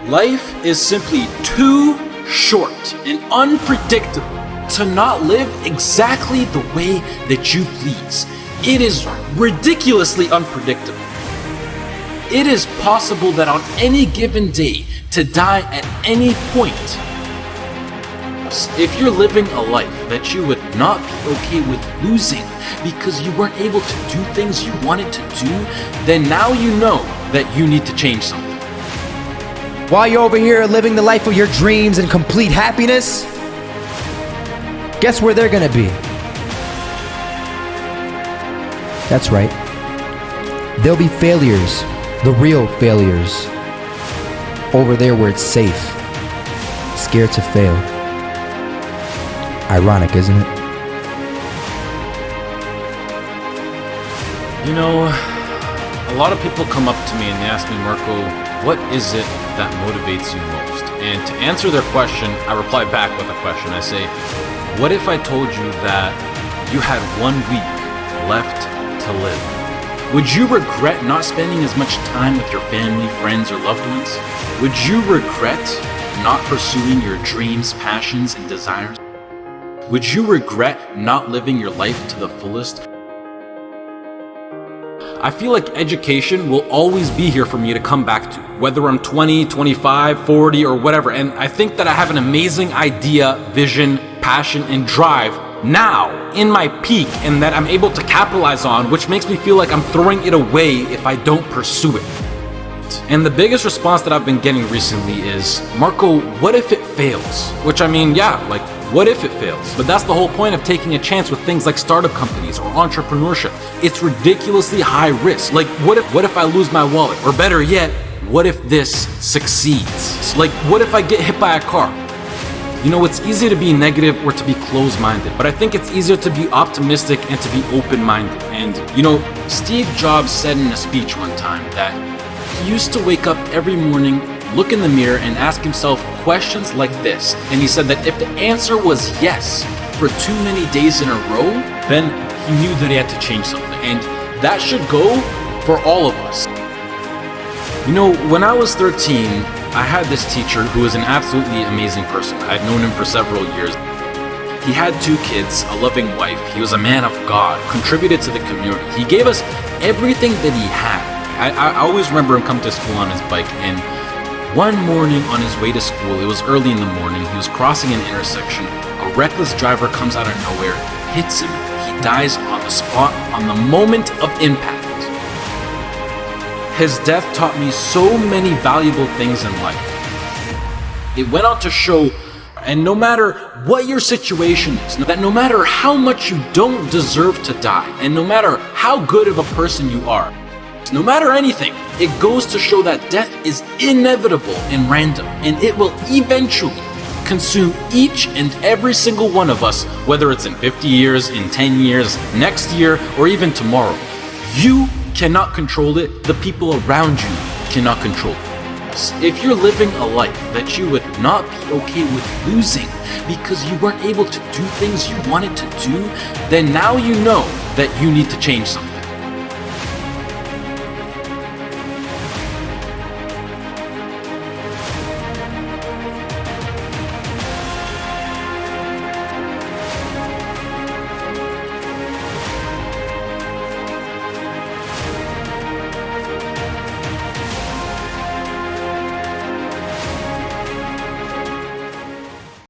Life is simply too short and unpredictable to not live exactly the way that you please. It is ridiculously unpredictable. It is possible that on any given day to die at any point. If you're living a life that you would not be okay with losing because you weren't able to do things you wanted to do, then now you know that you need to change something. While you're over here living the life of your dreams and complete happiness, guess where they're gonna be? That's right. They'll be failures, the real failures. Over there where it's safe, scared to fail. Ironic, isn't it? You know, a lot of people come up to me and they ask me, Marco, what is it that motivates you most? And to answer their question, I reply back with a question. I say, what if I told you that you had 1 week left to live? Would you regret not spending as much time with your family, friends, or loved ones? Would you regret not pursuing your dreams, passions, and desires? Would you regret not living your life to the fullest? I feel like education will always be here for me to come back to, whether I'm 20, 25, 40, or whatever. And I think that I have an amazing idea, vision, passion, and drive now in my peak, and that I'm able to capitalize on, which makes me feel like I'm throwing it away if I don't pursue it. And the biggest response that I've been getting recently is, Marco, what if it fails? Which I mean, yeah, like, what if it fails? But that's the whole point of taking a chance with things like startup companies or entrepreneurship. It's ridiculously high risk. Like, what if I lose my wallet? Or better yet, what if this succeeds? Like, what if I get hit by a car? You know, it's easy to be negative or to be closed-minded, but I think it's easier to be optimistic and to be open-minded. And, you know, Steve Jobs said in a speech one time that he used to wake up every morning, look in the mirror, and ask himself questions like this. And he said that if the answer was yes for too many days in a row, then he knew that he had to change something. And that should go for all of us. You know, when I was 13, I had this teacher who was an absolutely amazing person. I had known him for several years. He had 2 kids, a loving wife. He was a man of God, contributed to the community. He gave us everything that he had. I always remember him come to school on his bike, and one morning on his way to school, it was early in the morning, he was crossing an intersection. A reckless driver comes out of nowhere, hits him. He dies on the spot, on the moment of impact. His death taught me so many valuable things in life. It went on to show, and no matter what your situation is, that no matter how much you don't deserve to die, and no matter how good of a person you are, no matter anything, it goes to show that death is inevitable and random, and it will eventually consume each and every single one of us, whether it's in 50 years, in 10 years, next year, or even tomorrow. You cannot control it. The people around you cannot control it. If you're living a life that you would not be okay with losing because you weren't able to do things you wanted to do, then now you know that you need to change something.